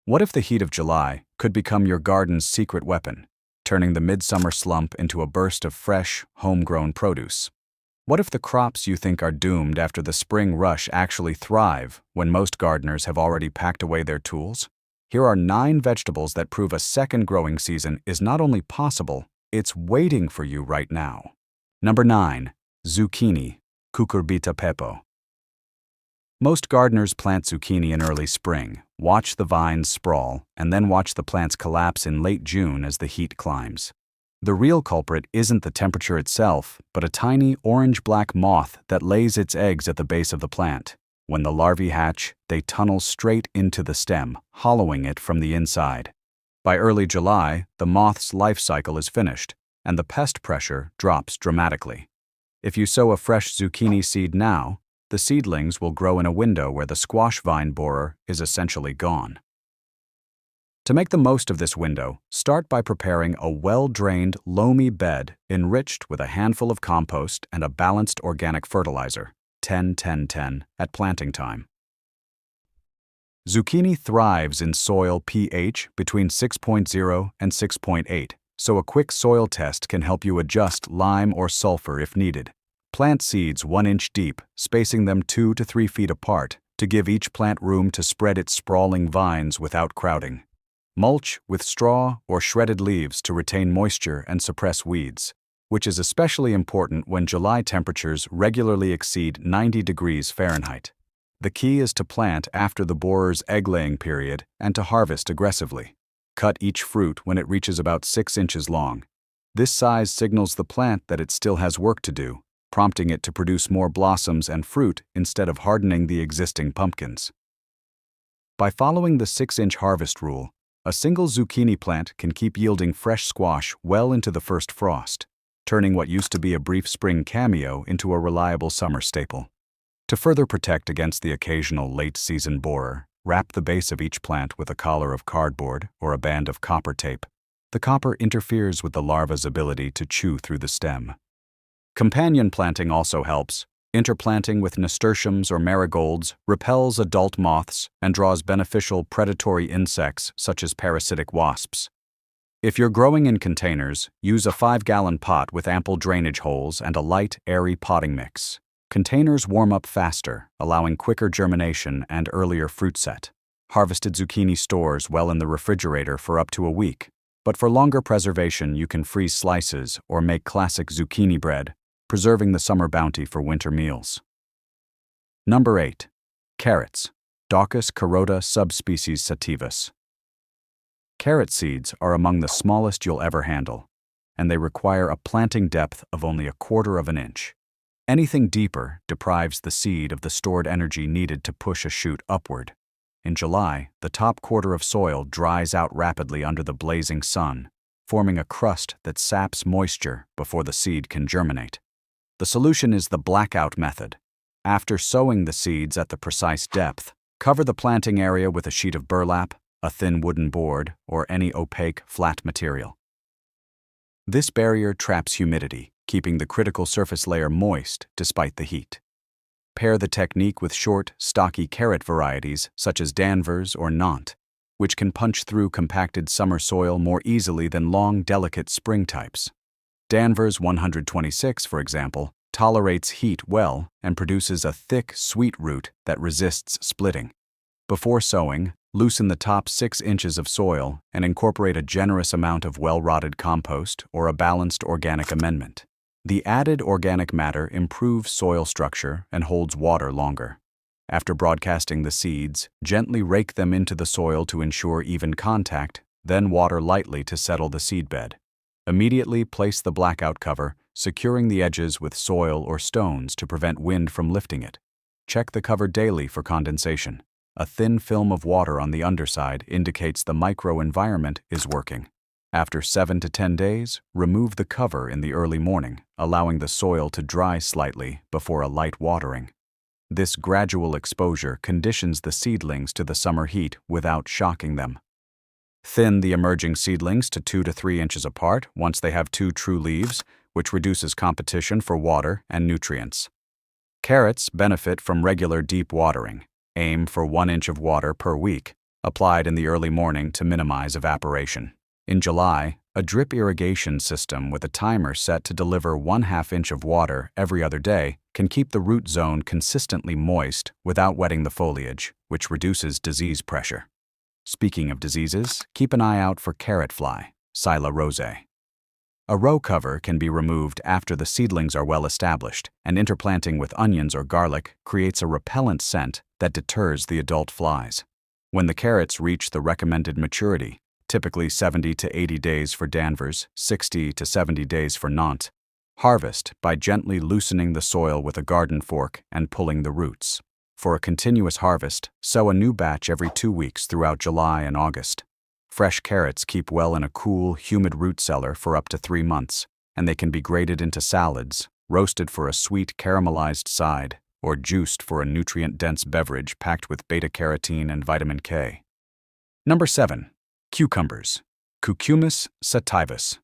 What if the heat of July could become your garden's secret weapon, turning the midsummer slump into a burst of fresh, homegrown produce? What if the crops you think are doomed after the spring rush actually thrive when most gardeners have already packed away their tools? Here are 9 vegetables that prove a second growing season is not only possible, it's waiting for you right now. Number 9. Zucchini, Cucurbita pepo. Most gardeners plant zucchini in early spring, watch the vines sprawl, and then watch the plants collapse in late June as the heat climbs. The real culprit isn't the temperature itself, but a tiny orange-black moth that lays its eggs at the base of the plant. When the larvae hatch, they tunnel straight into the stem, hollowing it from the inside. By early July, the moth's life cycle is finished, and the pest pressure drops dramatically. If you sow a fresh zucchini seed now, the seedlings will grow in a window where the squash vine borer is essentially gone. To make the most of this window, start by preparing a well-drained, loamy bed enriched with a handful of compost and a balanced organic fertilizer, 10-10-10, at planting time. Zucchini thrives in soil pH between 6.0 and 6.8, so a quick soil test can help you adjust lime or sulfur if needed. Plant seeds 1 inch deep, spacing them 2 to 3 feet apart to give each plant room to spread its sprawling vines without crowding. Mulch with straw or shredded leaves to retain moisture and suppress weeds, which is especially important when July temperatures regularly exceed 90 degrees Fahrenheit. The key is to plant after the borer's egg-laying period and to harvest aggressively. Cut each fruit when it reaches about 6 inches long. This size signals the plant that it still has work to do, prompting it to produce more blossoms and fruit instead of hardening the existing pumpkins. By following the 6-inch harvest rule, a single zucchini plant can keep yielding fresh squash well into the first frost, turning what used to be a brief spring cameo into a reliable summer staple. To further protect against the occasional late-season borer, wrap the base of each plant with a collar of cardboard or a band of copper tape. The copper interferes with the larva's ability to chew through the stem. Companion planting also helps. Interplanting with nasturtiums or marigolds repels adult moths and draws beneficial predatory insects such as parasitic wasps. If you're growing in containers, use a 5-gallon pot with ample drainage holes and a light, airy potting mix. Containers warm up faster, allowing quicker germination and earlier fruit set. Harvested zucchini stores well in the refrigerator for up to a week, but for longer preservation you can freeze slices or make classic zucchini bread, preserving the summer bounty for winter meals. Number 8. Carrots, Daucus carota subspecies sativus. Carrot seeds are among the smallest you'll ever handle, and they require a planting depth of only 1/4 inch. Anything deeper deprives the seed of the stored energy needed to push a shoot upward. In July, the top quarter of soil dries out rapidly under the blazing sun, forming a crust that saps moisture before the seed can germinate. The solution is the blackout method. After sowing the seeds at the precise depth, cover the planting area with a sheet of burlap, a thin wooden board, or any opaque, flat material. This barrier traps humidity, keeping the critical surface layer moist despite the heat. Pair the technique with short, stocky carrot varieties such as Danvers or Nantes, which can punch through compacted summer soil more easily than long, delicate spring types. Danvers 126, for example, tolerates heat well and produces a thick, sweet root that resists splitting. Before sowing, loosen the top 6 inches of soil and incorporate a generous amount of well-rotted compost or a balanced organic amendment. The added organic matter improves soil structure and holds water longer. After broadcasting the seeds, gently rake them into the soil to ensure even contact, then water lightly to settle the seedbed. Immediately place the blackout cover, securing the edges with soil or stones to prevent wind from lifting it. Check the cover daily for condensation. A thin film of water on the underside indicates the microenvironment is working. After 7 to 10 days, remove the cover in the early morning, allowing the soil to dry slightly before a light watering. This gradual exposure conditions the seedlings to the summer heat without shocking them. Thin the emerging seedlings to 2 to 3 inches apart once they have 2 true leaves, which reduces competition for water and nutrients. Carrots benefit from regular deep watering. Aim for 1 inch of water per week, applied in the early morning to minimize evaporation. In July, a drip irrigation system with a timer set to deliver 1/2 inch of water every other day can keep the root zone consistently moist without wetting the foliage, which reduces disease pressure. Speaking of diseases, keep an eye out for carrot fly, Scylla rosae. A row cover can be removed after the seedlings are well established, and interplanting with onions or garlic creates a repellent scent that deters the adult flies. When the carrots reach the recommended maturity, typically 70 to 80 days for Danvers, 60 to 70 days for Nantes, harvest by gently loosening the soil with a garden fork and pulling the roots. For a continuous harvest, sow a new batch every 2 weeks throughout July and August. Fresh carrots keep well in a cool, humid root cellar for up to 3 months, and they can be grated into salads, roasted for a sweet caramelized side, or juiced for a nutrient-dense beverage packed with beta-carotene and vitamin K. Number 7. Cucumbers. Cucumis sativus.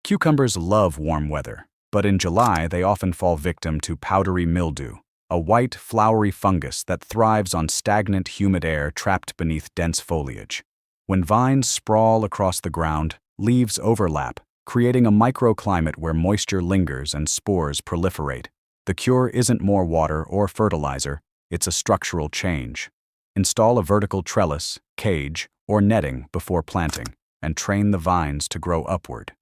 Cucumbers love warm weather, but in July they often fall victim to powdery mildew, a white, flowery fungus that thrives on stagnant, humid air trapped beneath dense foliage. When vines sprawl across the ground, leaves overlap, creating a microclimate where moisture lingers and spores proliferate. The cure isn't more water or fertilizer, it's a structural change. Install a vertical trellis, cage, or netting before planting, and train the vines to grow upward.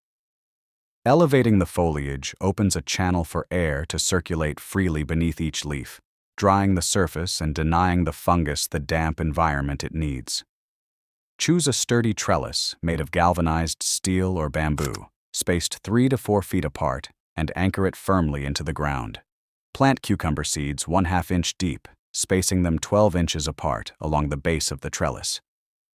Elevating the foliage opens a channel for air to circulate freely beneath each leaf, drying the surface and denying the fungus the damp environment it needs. Choose a sturdy trellis made of galvanized steel or bamboo, spaced 3 to 4 feet apart, and anchor it firmly into the ground. Plant cucumber seeds 1/2 inch deep, spacing them 12 inches apart along the base of the trellis.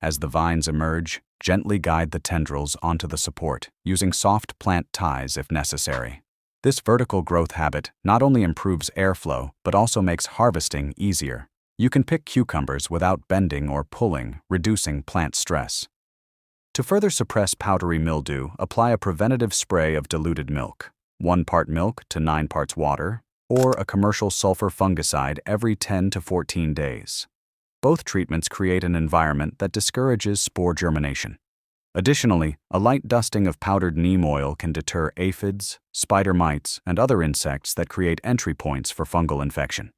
As the vines emerge, gently guide the tendrils onto the support, using soft plant ties if necessary. This vertical growth habit not only improves airflow, but also makes harvesting easier. You can pick cucumbers without bending or pulling, reducing plant stress. To further suppress powdery mildew, apply a preventative spray of diluted milk, 1 part milk to 9 parts water, or a commercial sulfur fungicide every 10 to 14 days. Both treatments create an environment that discourages spore germination. Additionally, a light dusting of powdered neem oil can deter aphids, spider mites, and other insects that create entry points for fungal infection.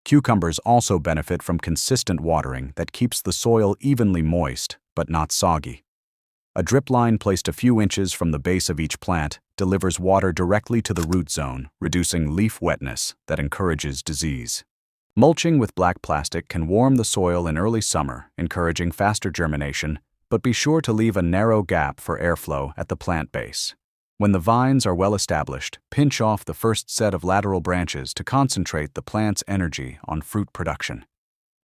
Cucumbers also benefit from consistent watering that keeps the soil evenly moist, but not soggy. A drip line placed a few inches from the base of each plant delivers water directly to the root zone, reducing leaf wetness that encourages disease. Mulching with black plastic can warm the soil in early summer, encouraging faster germination, but be sure to leave a narrow gap for airflow at the plant base. When the vines are well established, pinch off the first set of lateral branches to concentrate the plant's energy on fruit production.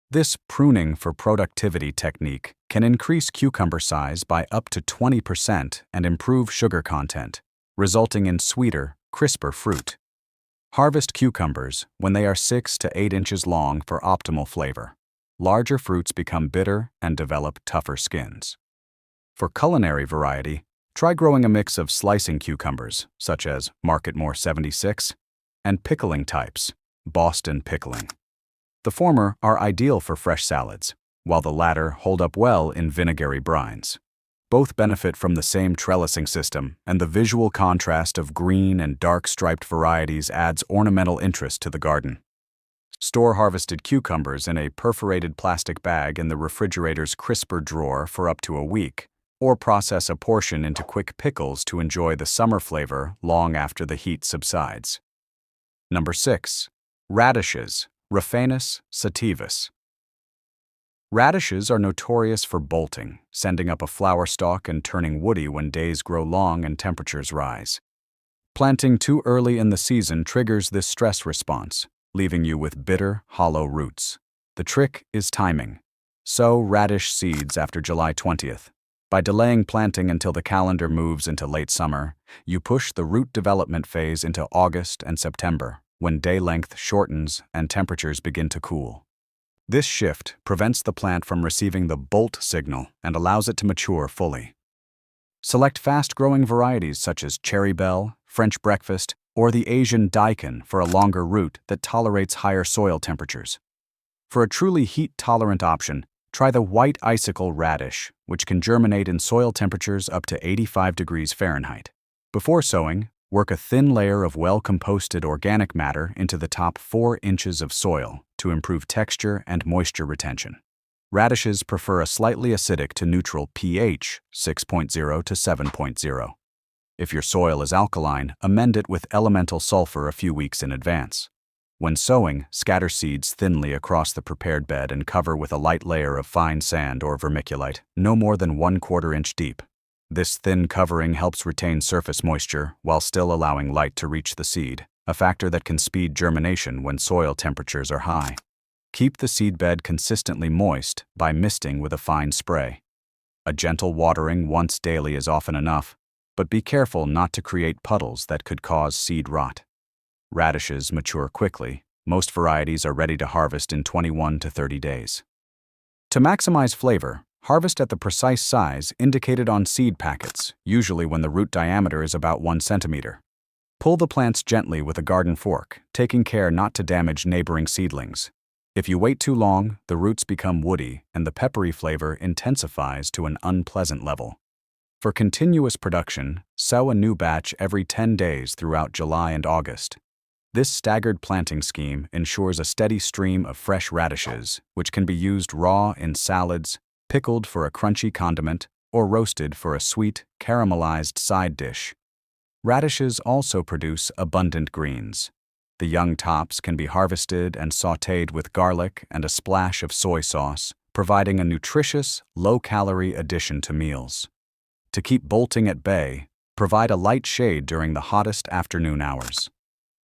This pruning for productivity technique can increase cucumber size by up to 20% and improve sugar content, resulting in sweeter, crisper fruit. Harvest cucumbers when they are 6 to 8 inches long for optimal flavor. Larger fruits become bitter and develop tougher skins. For culinary variety, try growing a mix of slicing cucumbers, such as Marketmore 76, and pickling types, Boston pickling. The former are ideal for fresh salads, while the latter hold up well in vinegary brines. Both benefit from the same trellising system, and the visual contrast of green and dark striped varieties adds ornamental interest to the garden. Store harvested cucumbers in a perforated plastic bag in the refrigerator's crisper drawer for up to a week, or process a portion into quick pickles to enjoy the summer flavor long after the heat subsides. Number 6. Radishes, Raphanus sativus. Radishes are notorious for bolting, sending up a flower stalk and turning woody when days grow long and temperatures rise. Planting too early in the season triggers this stress response, leaving you with bitter, hollow roots. The trick is timing. Sow radish seeds after July 20th. By delaying planting until the calendar moves into late summer, you push the root development phase into August and September, when day length shortens and temperatures begin to cool. This shift prevents the plant from receiving the bolt signal and allows it to mature fully. Select fast-growing varieties such as Cherry Belle, French Breakfast, or the Asian Daikon for a longer root that tolerates higher soil temperatures. For a truly heat-tolerant option, Try the White Icicle radish, which can germinate in soil temperatures up to 85 degrees Fahrenheit. Before sowing, work a thin layer of well-composted organic matter into the top 4 inches of soil to improve texture and moisture retention. Radishes prefer a slightly acidic to neutral pH, 6.0 to 7.0. If your soil is alkaline, amend it with elemental sulfur a few weeks in advance. When sowing, scatter seeds thinly across the prepared bed and cover with a light layer of fine sand or vermiculite, no more than 1/4 inch deep. This thin covering helps retain surface moisture while still allowing light to reach the seed, a factor that can speed germination when soil temperatures are high. Keep the seedbed consistently moist by misting with a fine spray. A gentle watering once daily is often enough, but be careful not to create puddles that could cause seed rot. Radishes mature quickly. Most varieties are ready to harvest in 21 to 30 days. To maximize flavor, harvest at the precise size indicated on seed packets, usually when the root diameter is about 1 centimeter. Pull the plants gently with a garden fork, taking care not to damage neighboring seedlings. If you wait too long, the roots become woody and the peppery flavor intensifies to an unpleasant level. For continuous production, sow a new batch every 10 days throughout July and August. This staggered planting scheme ensures a steady stream of fresh radishes, which can be used raw in salads, pickled for a crunchy condiment, or roasted for a sweet, caramelized side dish. Radishes also produce abundant greens. The young tops can be harvested and sautéed with garlic and a splash of soy sauce, providing a nutritious, low-calorie addition to meals. To keep bolting at bay, provide a light shade during the hottest afternoon hours.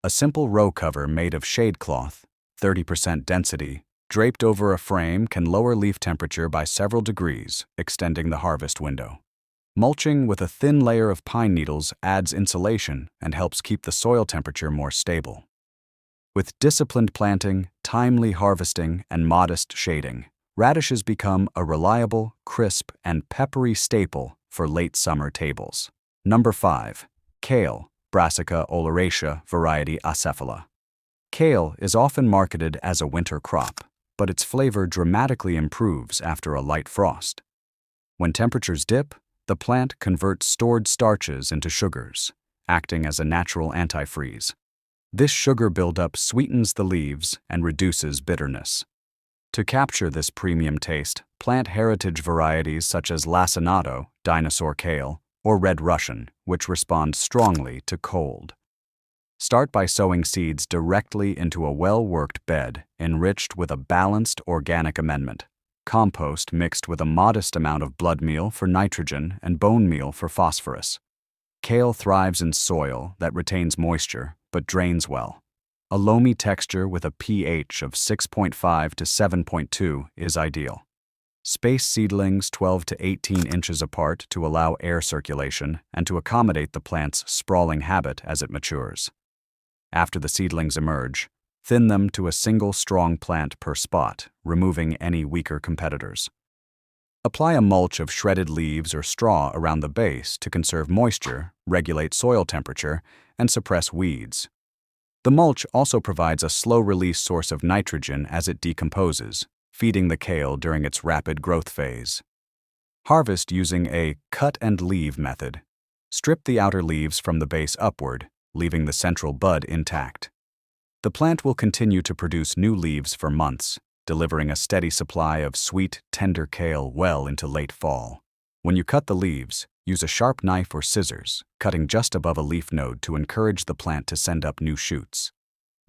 A simple row cover made of shade cloth, 30% density, draped over a frame can lower leaf temperature by several degrees, extending the harvest window. Mulching with a thin layer of pine needles adds insulation and helps keep the soil temperature more stable. With disciplined planting, timely harvesting, and modest shading, radishes become a reliable, crisp, and peppery staple for late summer tables. Number 5. Kale, Brassica oleracea, variety Acephala. Kale is often marketed as a winter crop, but its flavor dramatically improves after a light frost. When temperatures dip, the plant converts stored starches into sugars, acting as a natural antifreeze. This sugar buildup sweetens the leaves and reduces bitterness. To capture this premium taste, plant heritage varieties such as lacinato, dinosaur kale, or red Russian, which respond strongly to cold. Start by sowing seeds directly into a well-worked bed enriched with a balanced organic amendment. Compost mixed with a modest amount of blood meal for nitrogen and bone meal for phosphorus. Kale thrives in soil that retains moisture but drains well. A loamy texture with a pH of 6.5 to 7.2 is ideal. Space seedlings 12 to 18 inches apart to allow air circulation and to accommodate the plant's sprawling habit as it matures. After the seedlings emerge, thin them to a single strong plant per spot, removing any weaker competitors. Apply a mulch of shredded leaves or straw around the base to conserve moisture, regulate soil temperature, and suppress weeds. The mulch also provides a slow-release source of nitrogen as it decomposes, feeding the kale during its rapid growth phase. Harvest using a cut-and-leave method. Strip the outer leaves from the base upward, leaving the central bud intact. The plant will continue to produce new leaves for months, delivering a steady supply of sweet, tender kale well into late fall. When you cut the leaves, use a sharp knife or scissors, cutting just above a leaf node to encourage the plant to send up new shoots.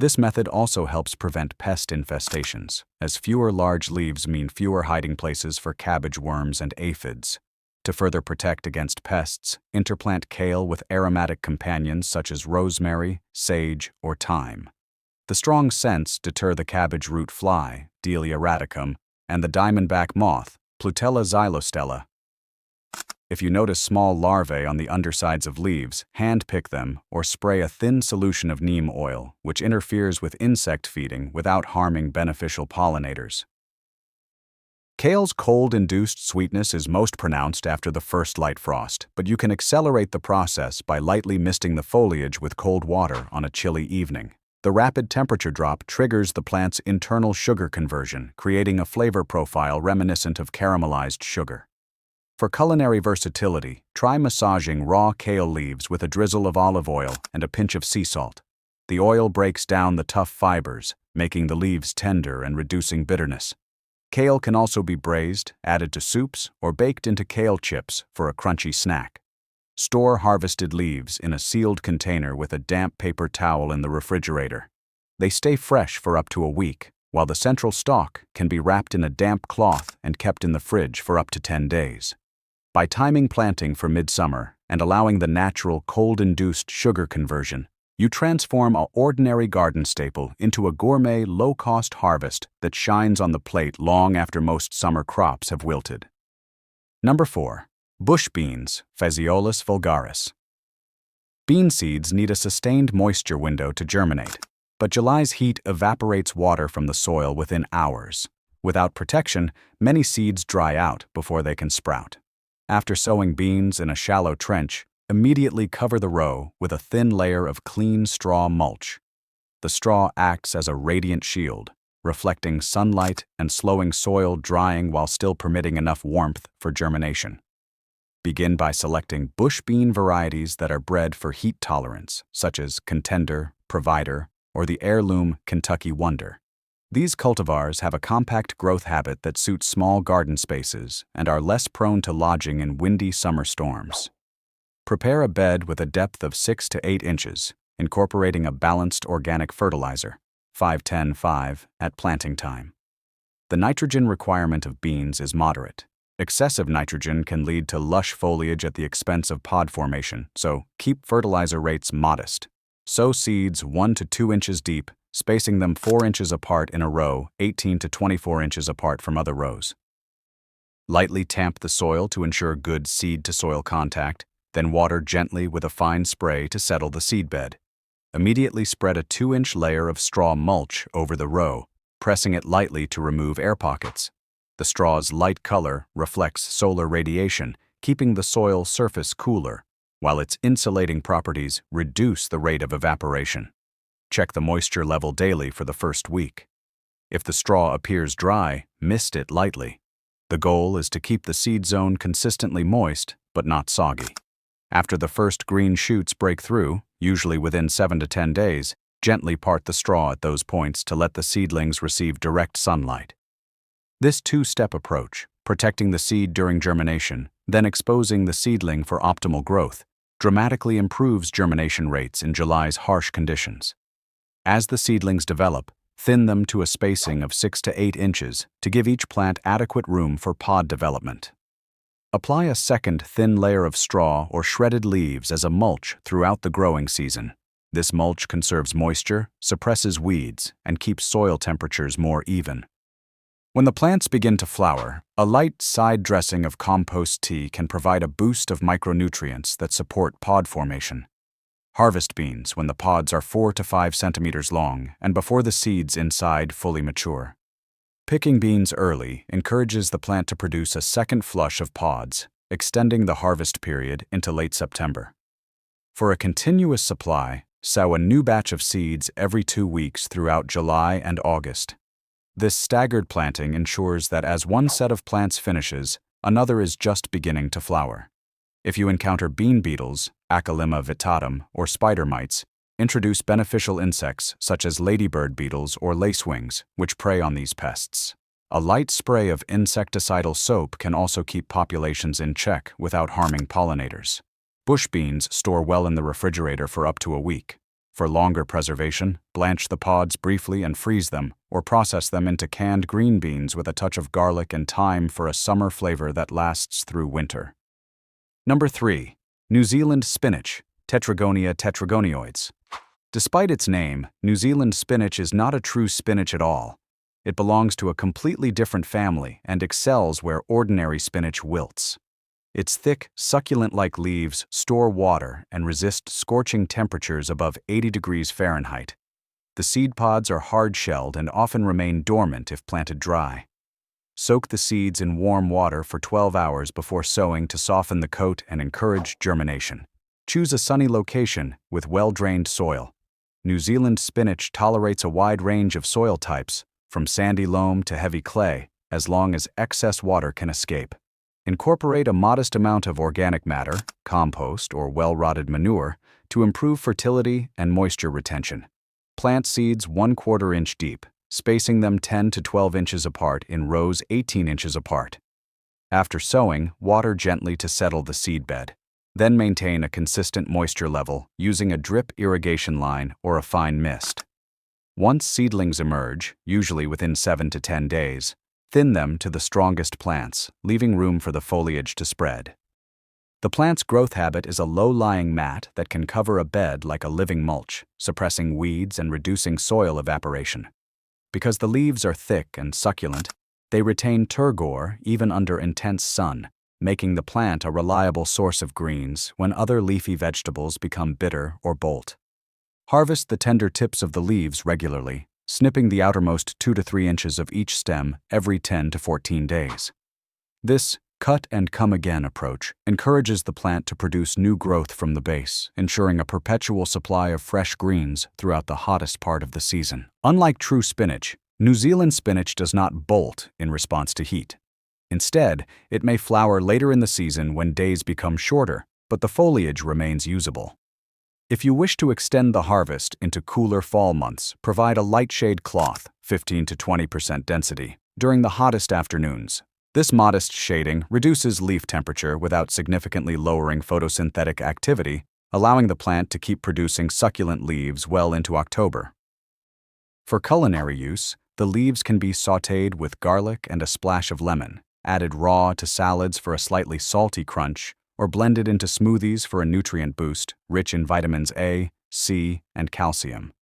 This method also helps prevent pest infestations, as fewer large leaves mean fewer hiding places for cabbage worms and aphids. To further protect against pests, interplant kale with aromatic companions such as rosemary, sage, or thyme. The strong scents deter the cabbage root fly, Delia radicum, and the diamondback moth, Plutella xylostella. If you notice small larvae on the undersides of leaves, hand-pick them or spray a thin solution of neem oil, which interferes with insect feeding without harming beneficial pollinators. Kale's cold-induced sweetness is most pronounced after the first light frost, but you can accelerate the process by lightly misting the foliage with cold water on a chilly evening. The rapid temperature drop triggers the plant's internal sugar conversion, creating a flavor profile reminiscent of caramelized sugar. For culinary versatility, try massaging raw kale leaves with a drizzle of olive oil and a pinch of sea salt. The oil breaks down the tough fibers, making the leaves tender and reducing bitterness. Kale can also be braised, added to soups, or baked into kale chips for a crunchy snack. Store harvested leaves in a sealed container with a damp paper towel in the refrigerator. They stay fresh for up to a week, while the central stalk can be wrapped in a damp cloth and kept in the fridge for up to 10 days. By timing planting for midsummer and allowing the natural cold-induced sugar conversion, you transform an ordinary garden staple into a gourmet, low-cost harvest that shines on the plate long after most summer crops have wilted. Number 4. Bush beans, Phaseolus vulgaris. Bean seeds need a sustained moisture window to germinate, but July's heat evaporates water from the soil within hours. Without protection, many seeds dry out before they can sprout. After sowing beans in a shallow trench, immediately cover the row with a thin layer of clean straw mulch. The straw acts as a radiant shield, reflecting sunlight and slowing soil drying while still permitting enough warmth for germination. Begin by selecting bush bean varieties that are bred for heat tolerance, such as Contender, Provider, or the heirloom Kentucky Wonder. These cultivars have a compact growth habit that suits small garden spaces and are less prone to lodging in windy summer storms. Prepare a bed with a depth of 6 to 8 inches, incorporating a balanced organic fertilizer, 5-10-5, at planting time. The nitrogen requirement of beans is moderate. Excessive nitrogen can lead to lush foliage at the expense of pod formation, so keep fertilizer rates modest. Sow seeds 1 to 2 inches deep, spacing them 4 inches apart in a row, 18 to 24 inches apart from other rows. Lightly tamp the soil to ensure good seed-to-soil contact, then water gently with a fine spray to settle the seedbed. Immediately spread a 2-inch layer of straw mulch over the row, pressing it lightly to remove air pockets. The straw's light color reflects solar radiation, keeping the soil surface cooler, while its insulating properties reduce the rate of evaporation. Check the moisture level daily for the first week. If the straw appears dry, mist it lightly. The goal is to keep the seed zone consistently moist, but not soggy. After the first green shoots break through, usually within 7 to 10 days, gently part the straw at those points to let the seedlings receive direct sunlight. This two-step approach, protecting the seed during germination, then exposing the seedling for optimal growth, dramatically improves germination rates in July's harsh conditions. As the seedlings develop, thin them to a spacing of 6 to 8 inches to give each plant adequate room for pod development. Apply a second thin layer of straw or shredded leaves as a mulch throughout the growing season. This mulch conserves moisture, suppresses weeds, and keeps soil temperatures more even. When the plants begin to flower, a light side dressing of compost tea can provide a boost of micronutrients that support pod formation. Harvest beans when the pods are 4 to 5 centimeters long and before the seeds inside fully mature. Picking beans early encourages the plant to produce a second flush of pods, extending the harvest period into late September. For a continuous supply, sow a new batch of seeds every 2 weeks throughout July and August. This staggered planting ensures that as one set of plants finishes, another is just beginning to flower. If you encounter bean beetles, Acalima vittatum, or spider mites, introduce beneficial insects such as ladybird beetles or lacewings, which prey on these pests. A light spray of insecticidal soap can also keep populations in check without harming pollinators. Bush beans store well in the refrigerator for up to a week. For longer preservation, blanch the pods briefly and freeze them, or process them into canned green beans with a touch of garlic and thyme for a summer flavor that lasts through winter. Number 3. New Zealand spinach, Tetragonia tetragonioides. Despite its name, New Zealand spinach is not a true spinach at all. It belongs to a completely different family and excels where ordinary spinach wilts. Its thick, succulent-like leaves store water and resist scorching temperatures above 80 degrees Fahrenheit. The seed pods are hard-shelled and often remain dormant if planted dry. Soak the seeds in warm water for 12 hours before sowing to soften the coat and encourage germination. Choose a sunny location with well-drained soil. New Zealand spinach tolerates a wide range of soil types, from sandy loam to heavy clay, as long as excess water can escape. Incorporate a modest amount of organic matter, compost, or well-rotted manure to improve fertility and moisture retention. Plant seeds 1/4 inch deep, spacing them 10 to 12 inches apart in rows 18 inches apart. After sowing, water gently to settle the seedbed. Then maintain a consistent moisture level using a drip irrigation line or a fine mist. Once seedlings emerge, usually within 7 to 10 days, thin them to the strongest plants, leaving room for the foliage to spread. The plant's growth habit is a low-lying mat that can cover a bed like a living mulch, suppressing weeds and reducing soil evaporation. Because the leaves are thick and succulent, they retain turgor even under intense sun, making the plant a reliable source of greens when other leafy vegetables become bitter or bolt. Harvest the tender tips of the leaves regularly, snipping the outermost 2 to 3 inches of each stem every 10 to 14 days. This cut-and-come-again approach encourages the plant to produce new growth from the base, ensuring a perpetual supply of fresh greens throughout the hottest part of the season. Unlike true spinach, New Zealand spinach does not bolt in response to heat. Instead, it may flower later in the season when days become shorter, but the foliage remains usable. If you wish to extend the harvest into cooler fall months, provide a light shade cloth, 15 to 20% density, during the hottest afternoons. This modest shading reduces leaf temperature without significantly lowering photosynthetic activity, allowing the plant to keep producing succulent leaves well into October. For culinary use, the leaves can be sautéed with garlic and a splash of lemon, added raw to salads for a slightly salty crunch, or blended into smoothies for a nutrient boost, rich in vitamins A, C, and calcium.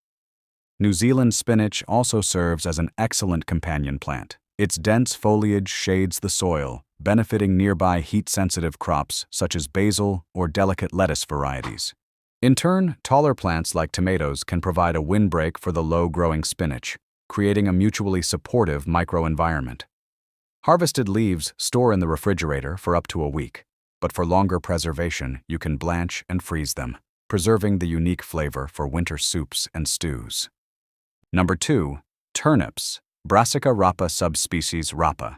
New Zealand spinach also serves as an excellent companion plant. Its dense foliage shades the soil, benefiting nearby heat-sensitive crops such as basil or delicate lettuce varieties. In turn, taller plants like tomatoes can provide a windbreak for the low-growing spinach, creating a mutually supportive microenvironment. Harvested leaves store in the refrigerator for up to a week, but for longer preservation, you can blanch and freeze them, preserving the unique flavor for winter soups and stews. Number 2. Turnips, Brassica rapa subspecies rapa.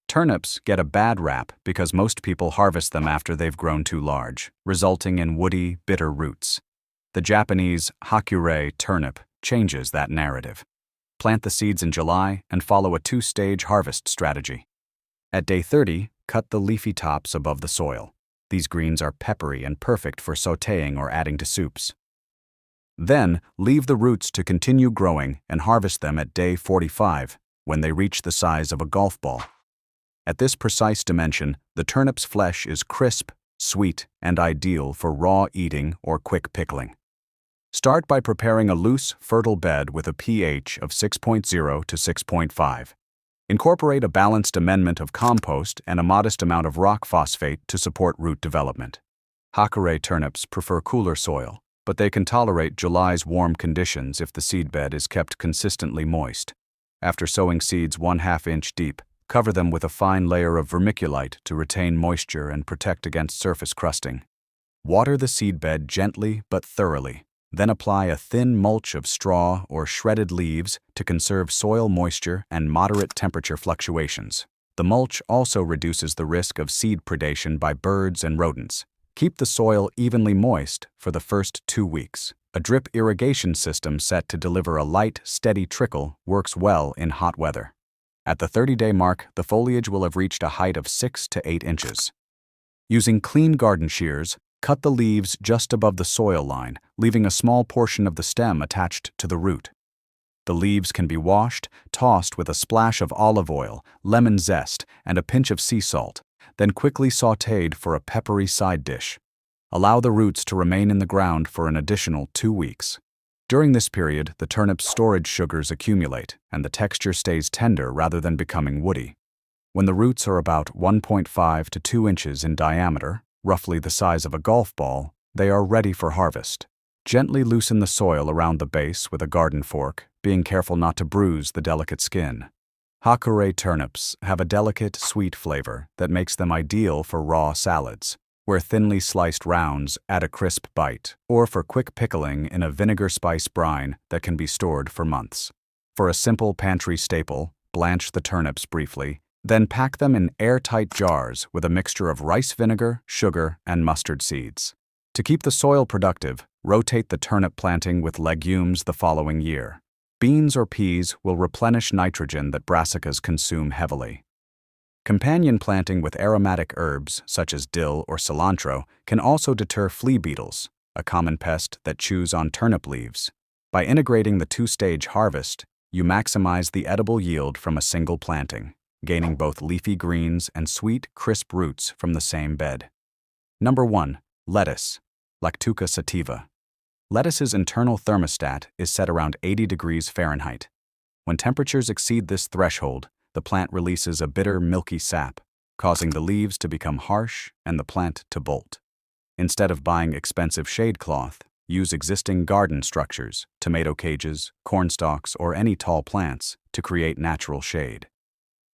Turnips get a bad rap because most people harvest them after they've grown too large, resulting in woody, bitter roots. The Japanese Hakurei turnip changes that narrative. Plant the seeds in July and follow a 2-stage harvest strategy. At day 30, cut the leafy tops above the soil. These greens are peppery and perfect for sautéing or adding to soups. Then, leave the roots to continue growing and harvest them at day 45, when they reach the size of a golf ball. At this precise dimension, the turnip's flesh is crisp, sweet, and ideal for raw eating or quick pickling. Start by preparing a loose, fertile bed with a pH of 6.0 to 6.5. Incorporate a balanced amendment of compost and a modest amount of rock phosphate to support root development. Hakurei turnips prefer cooler soil, but they can tolerate July's warm conditions if the seedbed is kept consistently moist. After sowing seeds 1/2 inch deep, cover them with a fine layer of vermiculite to retain moisture and protect against surface crusting. Water the seedbed gently but thoroughly. Then apply a thin mulch of straw or shredded leaves to conserve soil moisture and moderate temperature fluctuations. The mulch also reduces the risk of seed predation by birds and rodents. Keep the soil evenly moist for the first 2 weeks. A drip irrigation system set to deliver a light, steady trickle works well in hot weather. At the 30-day mark, the foliage will have reached a height of 6 to 8 inches. Using clean garden shears, cut the leaves just above the soil line, leaving a small portion of the stem attached to the root. The leaves can be washed, tossed with a splash of olive oil, lemon zest, and a pinch of sea salt, then quickly sautéed for a peppery side dish. Allow the roots to remain in the ground for an additional 2 weeks. During this period, the turnip's storage sugars accumulate, and the texture stays tender rather than becoming woody. When the roots are about 1.5 to 2 inches in diameter, roughly the size of a golf ball, they are ready for harvest. Gently loosen the soil around the base with a garden fork, being careful not to bruise the delicate skin. Hakurei turnips have a delicate, sweet flavor that makes them ideal for raw salads. where thinly sliced rounds add a crisp bite, or for quick pickling in a vinegar spice brine that can be stored for months. For a simple pantry staple, blanch the turnips briefly, then pack them in airtight jars with a mixture of rice vinegar, sugar, and mustard seeds. To keep the soil productive, rotate the turnip planting with legumes the following year. Beans or peas will replenish nitrogen that brassicas consume heavily. Companion planting with aromatic herbs, such as dill or cilantro, can also deter flea beetles, a common pest that chews on turnip leaves. By integrating the two-stage harvest, you maximize the edible yield from a single planting, gaining both leafy greens and sweet, crisp roots from the same bed. Number 1. Lettuce, Lactuca sativa. Lettuce's internal thermostat is set around 80 degrees Fahrenheit. When temperatures exceed this threshold, the plant releases a bitter, milky sap, causing the leaves to become harsh and the plant to bolt. Instead of buying expensive shade cloth, use existing garden structures, tomato cages, corn stalks, or any tall plants to create natural shade.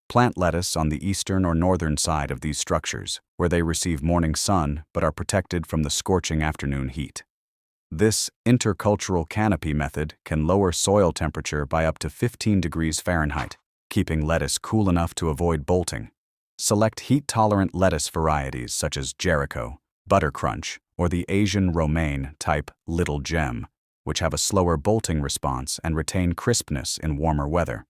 Plant lettuce on the eastern or northern side of these structures, where they receive morning sun but are protected from the scorching afternoon heat. This intercultural canopy method can lower soil temperature by up to 15 degrees Fahrenheit, keeping lettuce cool enough to avoid bolting. Select heat-tolerant lettuce varieties such as Jericho, Buttercrunch, or the Asian romaine type Little Gem, which have a slower bolting response and retain crispness in warmer weather.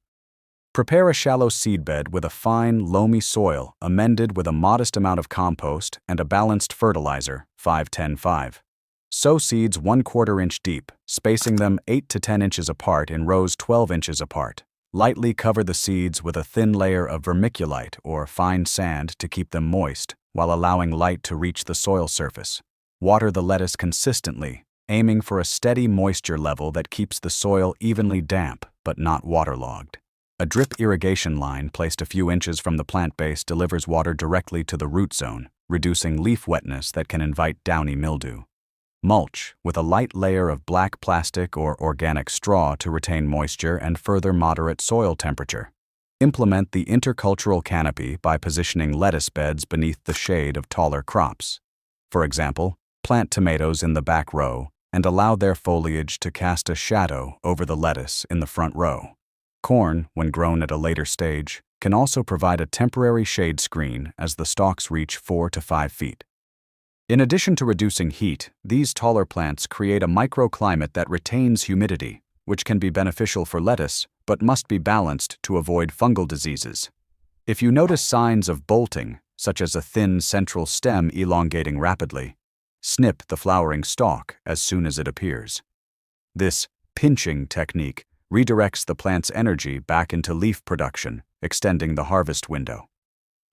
Prepare a shallow seedbed with a fine, loamy soil amended with a modest amount of compost and a balanced fertilizer, 5-10-5. Sow seeds 1/4 inch deep, spacing them 8 to 10 inches apart in rows 12 inches apart. Lightly cover the seeds with a thin layer of vermiculite or fine sand to keep them moist, while allowing light to reach the soil surface. Water the lettuce consistently, aiming for a steady moisture level that keeps the soil evenly damp but not waterlogged. A drip irrigation line placed a few inches from the plant base delivers water directly to the root zone, reducing leaf wetness that can invite downy mildew. Mulch with a light layer of black plastic or organic straw to retain moisture and further moderate soil temperature. Implement the intercultural canopy by positioning lettuce beds beneath the shade of taller crops. For example, plant tomatoes in the back row and allow their foliage to cast a shadow over the lettuce in the front row. Corn, when grown at a later stage, can also provide a temporary shade screen as the stalks reach 4 to 5 feet. In addition to reducing heat, these taller plants create a microclimate that retains humidity, which can be beneficial for lettuce, but must be balanced to avoid fungal diseases. If you notice signs of bolting, such as a thin central stem elongating rapidly, snip the flowering stalk as soon as it appears. This pinching technique redirects the plant's energy back into leaf production, extending the harvest window.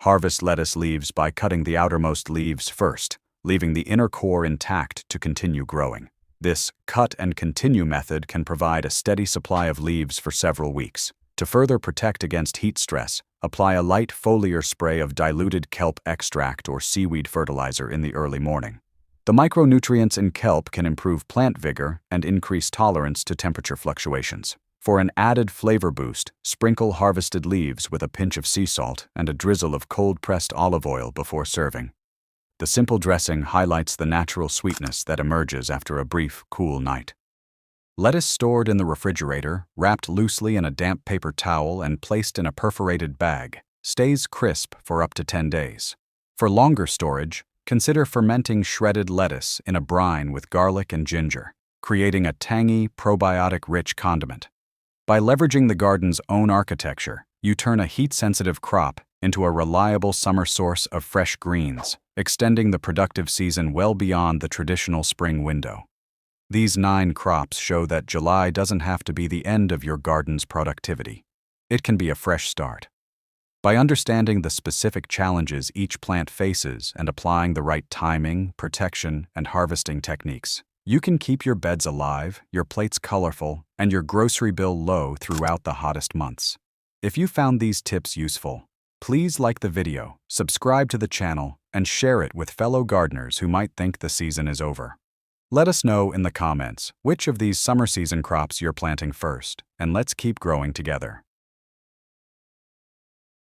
Harvest lettuce leaves by cutting the outermost leaves first, leaving the inner core intact to continue growing. This cut and continue method can provide a steady supply of leaves for several weeks. To further protect against heat stress, apply a light foliar spray of diluted kelp extract or seaweed fertilizer in the early morning. The micronutrients in kelp can improve plant vigor and increase tolerance to temperature fluctuations. For an added flavor boost, sprinkle harvested leaves with a pinch of sea salt and a drizzle of cold-pressed olive oil before serving. The simple dressing highlights the natural sweetness that emerges after a brief, cool night. Lettuce stored in the refrigerator, wrapped loosely in a damp paper towel and placed in a perforated bag, stays crisp for up to 10 days. For longer storage, consider fermenting shredded lettuce in a brine with garlic and ginger, creating a tangy, probiotic-rich condiment. By leveraging the garden's own architecture, you turn a heat-sensitive crop into a reliable summer source of fresh greens, extending the productive season well beyond the traditional spring window. These 9 crops show that July doesn't have to be the end of your garden's productivity. It can be a fresh start. By understanding the specific challenges each plant faces and applying the right timing, protection, and harvesting techniques, you can keep your beds alive, your plates colorful, and your grocery bill low throughout the hottest months. If you found these tips useful, please like the video, subscribe to the channel, and share it with fellow gardeners who might think the season is over. Let us know in the comments which of these summer season crops you're planting first, and let's keep growing together.